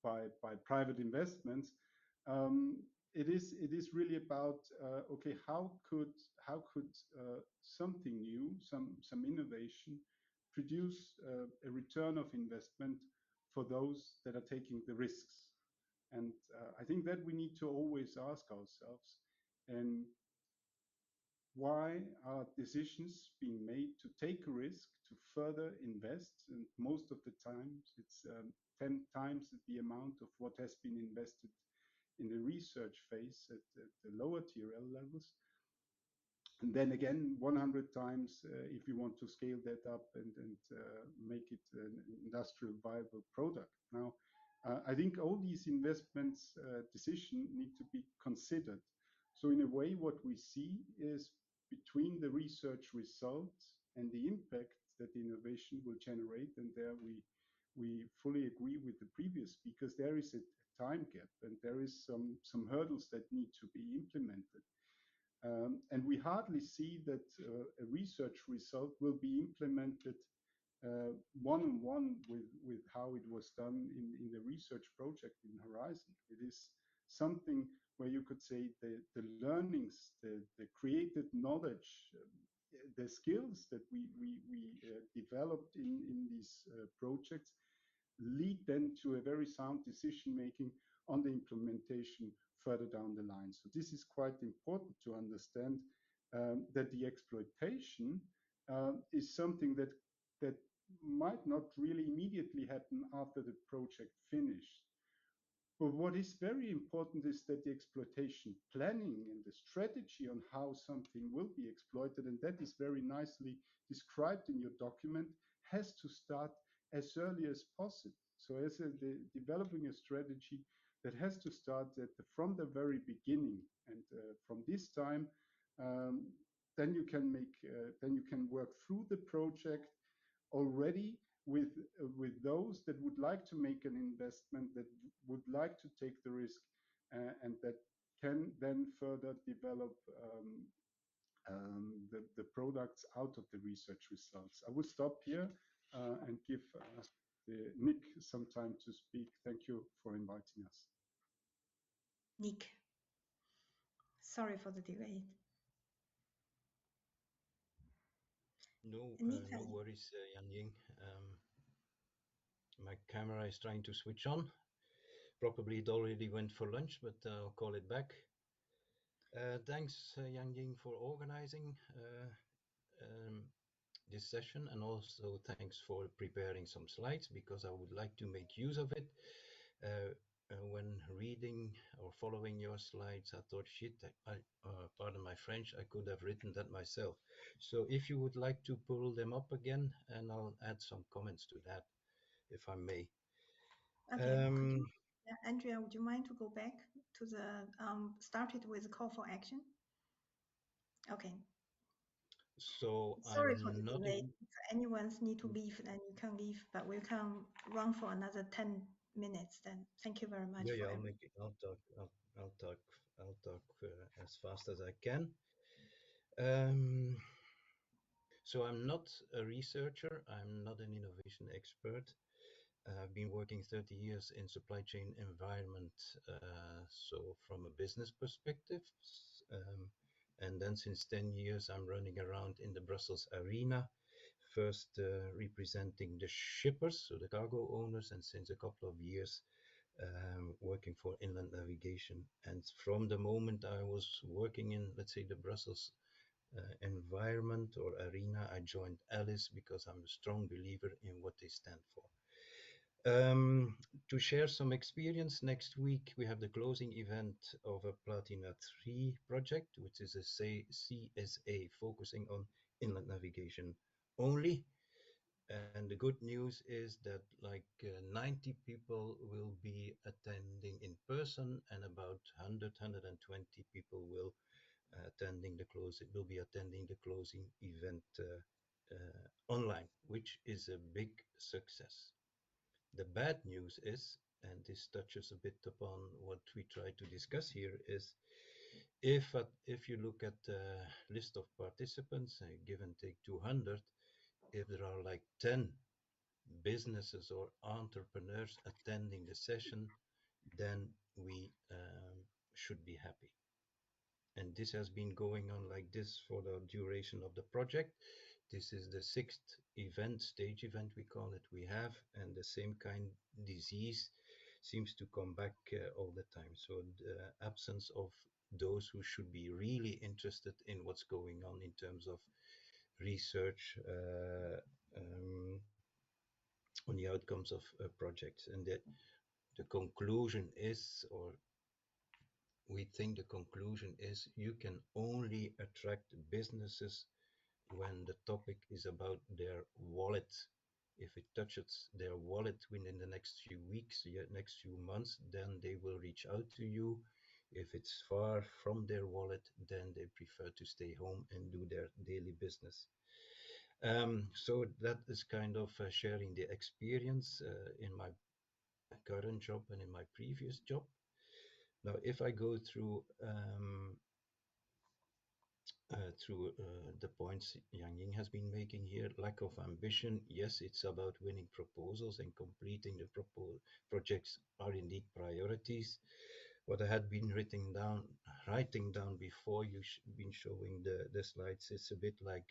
J: by private investments. It is really about okay, how could something new, some innovation, produce a return of investment for those that are taking the risks, and I think that we need to always ask ourselves, and why are decisions being made to take a risk to further invest? And most of the times it's 10 times the amount of what has been invested in the research phase at the lower TRL levels. And then again, 100 times if you want to scale that up and make it an industrial viable product. Now, I think all these investments decisions need to be considered. So in a way, what we see is between the research results and the impact that the innovation will generate, and there we fully agree with the previous speakers, there is a time gap and there is some hurdles that need to be implemented. And we hardly see that a research result will be implemented one-on-one with how it was done in the research project in Horizon. It is something where you could say the learnings, the created knowledge, the skills that we developed in these projects lead then to a very sound decision making on the implementation further down the line. So this is quite important to understand that the exploitation is something that might not really immediately happen after the project finished. But what is very important is that the exploitation planning and the strategy on how something will be exploited, and that is very nicely described in your document, has to start as early as possible. So as developing a strategy that has to start from the very beginning, and from this time, then you can work through the project already with those that would like to make an investment, that would like to take the risk, and that can then further develop the products out of the research results. I will stop here and give Nick some time to speak. Thank you for inviting us.
A: Nick, sorry for the delay.
K: No worries, Yanying. My camera is trying to switch on. Probably it already went for lunch, but I'll call it back. Thanks, Yanying, for organizing this session, and also thanks for preparing some slides, because I would like to make use of it. When reading or following your slides, I thought, shit, pardon my French, I could have written that myself. So if you would like to pull them up again, and I'll add some comments to that, if I may.
A: Okay. Andrea, would you mind to go back to the started with the call for action? Okay.
K: So
A: sorry for the delay. If anyone need to leave, then you can leave, but we can run for another 10 minutes. Then thank you very much.
K: Yeah, I'll talk as fast as I can. So I'm not a researcher. I'm not an innovation expert. I've been working 30 years in supply chain environment, so from a business perspective. And then since 10 years, I'm running around in the Brussels arena, first representing the shippers, so the cargo owners, and since a couple of years, working for inland navigation. And from the moment I was working in, let's say, the Brussels environment or arena, I joined ALICE because I'm a strong believer in what they stand for. To share some experience, next week we have the closing event of a Platina 3 project, which is a CSA focusing on inland navigation only. And the good news is that like 90 people will be attending in person, and about 120 people will be attending the closing event online, which is a big success. The bad news is, and this touches a bit upon what we try to discuss here, is if you look at the list of participants, give and take 200, if there are like 10 businesses or entrepreneurs attending the session, then we should be happy. And this has been going on like this for the duration of the project. This is the 6th event, stage event we call it, we have, and the same kind disease seems to come back all the time. So the absence of those who should be really interested in what's going on in terms of research on the outcomes of projects. And the conclusion is, or we think the conclusion is, you can only attract businesses when the topic is about their wallet If it touches their wallet within the next few weeks, next few months, then they will reach out to you. If it's far from their wallet, then they prefer to stay home and do their daily business. So that is kind of sharing the experience in my current job and in my previous job. Now, if I go through the points Yanying has been making here, lack of ambition, yes, it's about winning proposals and completing the projects are indeed priorities. What I had been writing down before you been showing the slides is a bit like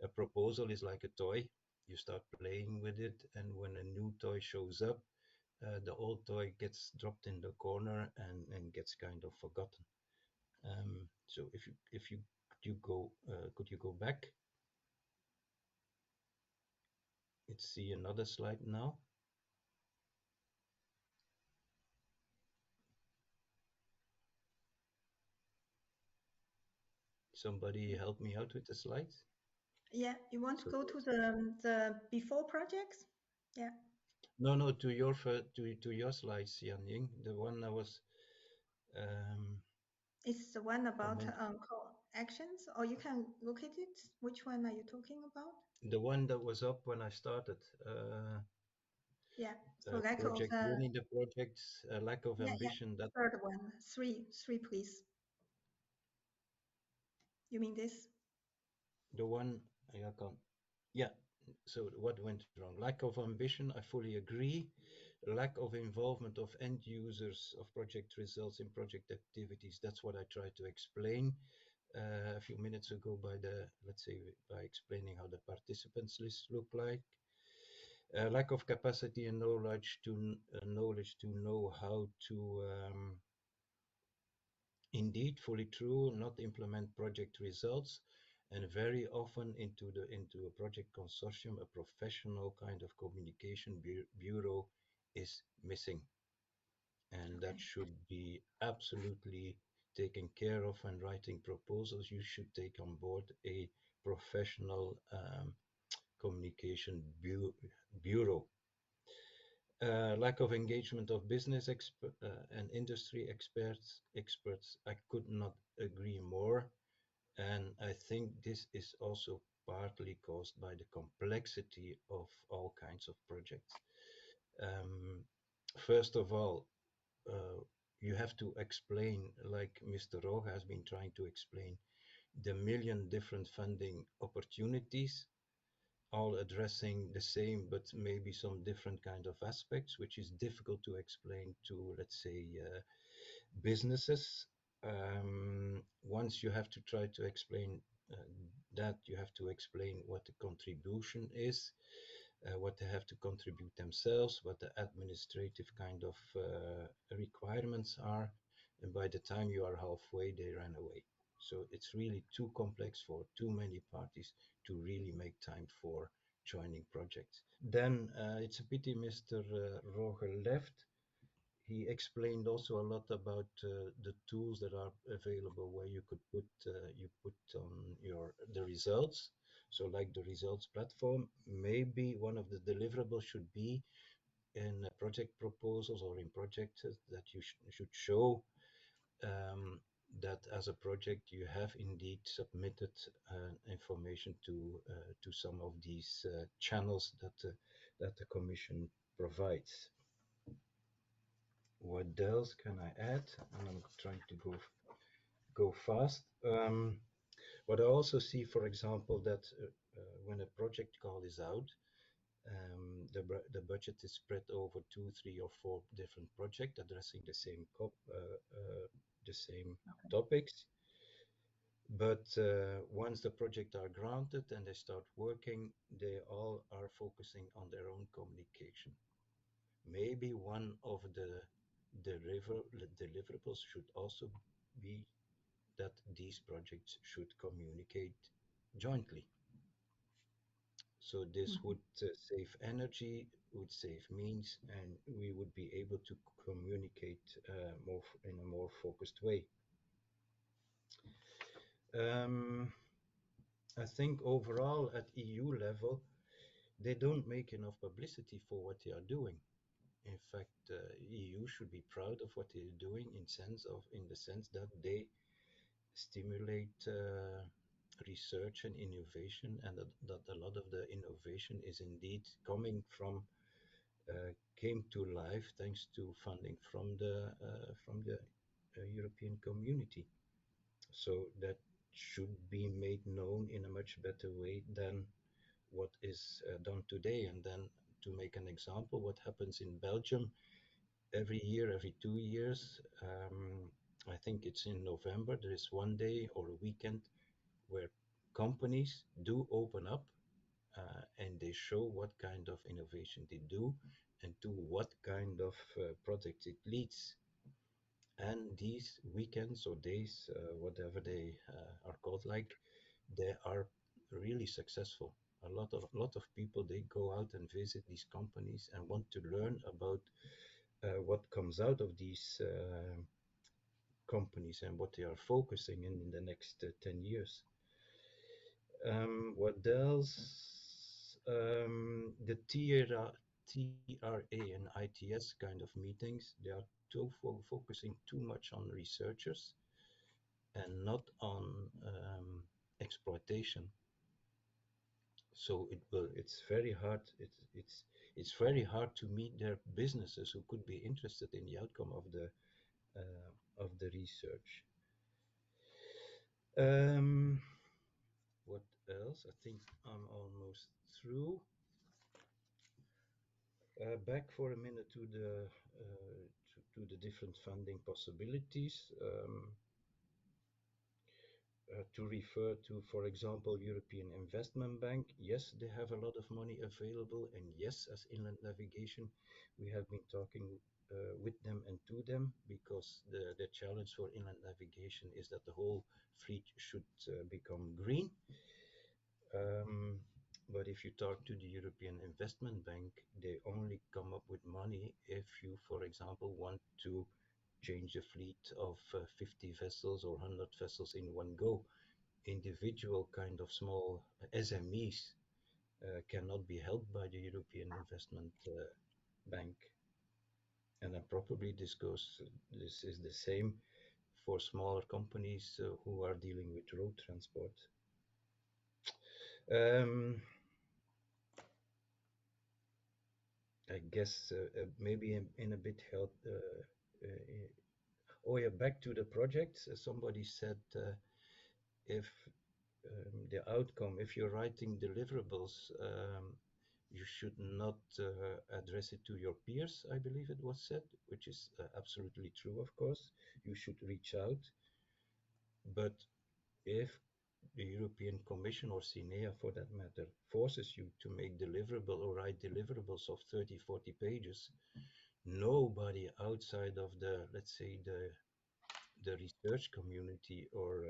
K: a proposal is like a toy. You start playing with it, and when a new toy shows up, the old toy gets dropped in the corner and gets kind of forgotten. So if you could you go back? Let's see another slide now. Somebody help me out with the slides.
A: Yeah, you want to go to the before projects? Yeah.
K: No, to your slides, Yanying. The one I was.
A: It's the one about call actions, or you can look at it. Which one are you talking about?
K: The one that was up when I started.
A: Yeah. So lack
K: project
A: of
K: winning the projects, lack of ambition.
A: Yeah.
K: That
A: third one, three, please. You mean this?
K: The one I can't. Yeah. So what went wrong? Lack of ambition. I fully agree. Lack of involvement of end users of project results in project activities. That's what I tried to explain a few minutes ago by by explaining how the participants list look like. Lack of capacity and knowledge to know how to indeed fully true, not implement project results, and very often into a project consortium, a professional kind of communication bureau is missing, and that should be absolutely taken care of when writing proposals. You should take on board a professional communication bureau. Lack of engagement of business and industry experts. I could not agree more. And I think this is also partly caused by the complexity of all kinds of projects. First of all, you have to explain, like Mr. Rogge has been trying to explain, the million different funding opportunities, all addressing the same but maybe some different kind of aspects, which is difficult to explain to, let's say, businesses. Once you have to try to explain that, you have to explain what the contribution is, what they have to contribute themselves, what the administrative kind of requirements are, and by the time you are halfway, they ran away. So it's really too complex for too many parties to really make time for joining projects. Then it's a pity Mr. Rogge left. He explained also a lot about the tools that are available where you could put on the results. So like the results platform, maybe one of the deliverables should be in project proposals or in projects that you should show that as a project you have indeed submitted information to some of these channels that the Commission provides. What else can I add? And I'm trying to go fast. What I also see, for example, that when a project call is out, the budget is spread over 2, 3, or 4 different projects addressing the same topics. But once the projects are granted and they start working, they all are focusing on their own communication. Maybe one of the deliverables should also be that these projects should communicate jointly. So this would save energy, would save means, and we would be able to communicate in a more focused way. I think overall at EU level, they don't make enough publicity for what they are doing. In fact, EU should be proud of what they're doing in the sense that they stimulate research and innovation, and that a lot of the innovation is indeed came to life thanks to funding from the European community. So that should be made known in a much better way than what is done today. And then, to make an example, what happens in Belgium every year, every 2 years, I think it's in November, there is one day or a weekend where companies do open up and they show what kind of innovation they do and to what kind of projects it leads. And these weekends or days, whatever they are called, like, they are really successful. A lot of people, they go out and visit these companies and want to learn about what comes out of these companies and what they are focusing in the next 10 years. What else? The TRA and ITS kind of meetings, they are focusing too much on researchers and not on exploitation. So it's very hard. It's very hard to meet their businesses who could be interested in the outcome of the research. What else? I think I'm almost through. Back for a minute to the different funding possibilities. To refer to, for example, European Investment Bank, yes, they have a lot of money available, and yes, as inland navigation, we have been talking with them and to them, because the challenge for inland navigation is that the whole fleet should become green. But if you talk to the European Investment Bank, they only come up with money if you, for example, want to change a fleet of 50 vessels or 100 vessels in one go. Individual kind of small SMEs cannot be helped by the European Investment Bank. And then probably this is the same for smaller companies who are dealing with road transport. I guess maybe in a bit help. Back to the project. Somebody said if the outcome, if you're writing deliverables, you should not address it to your peers, I believe it was said, which is absolutely true, of course. You should reach out. But if the European Commission or CNEA, for that matter, forces you to make deliverable or write deliverables of 30, 40 pages, nobody outside of the, let's say, the research community or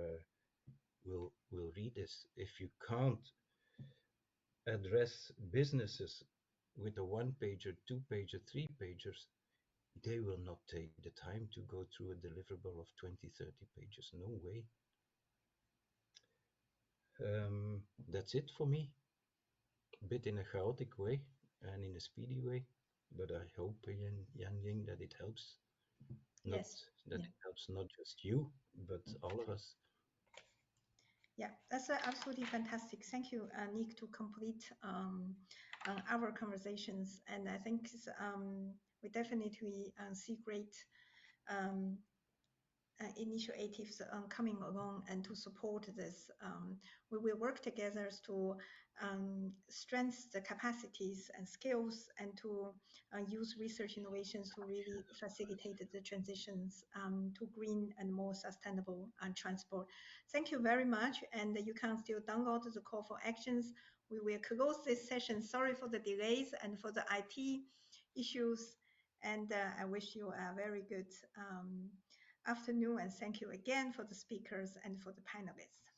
K: will read this. If you can't address businesses with a 1-pager, 2-pager, 3-pagers, they will not take the time to go through a deliverable of 20, 30 pages. No way. That's it for me. A bit in a chaotic way and in a speedy way, but I hope, Yanying, that it helps.
A: Yes.
K: It helps not just you, but all of us.
A: Yeah, that's absolutely fantastic. Thank you, Nick, to complete our conversations. And I think we definitely see great initiatives coming along, and to support this. We will work together to strengthen the capacities and skills, and to use research innovations to really facilitate the transitions to green and more sustainable transport. Thank you very much, and you can still download the call for actions. We will close this session. Sorry for the delays and for the IT issues, and I wish you a very good afternoon, and thank you again for the speakers and for the panelists.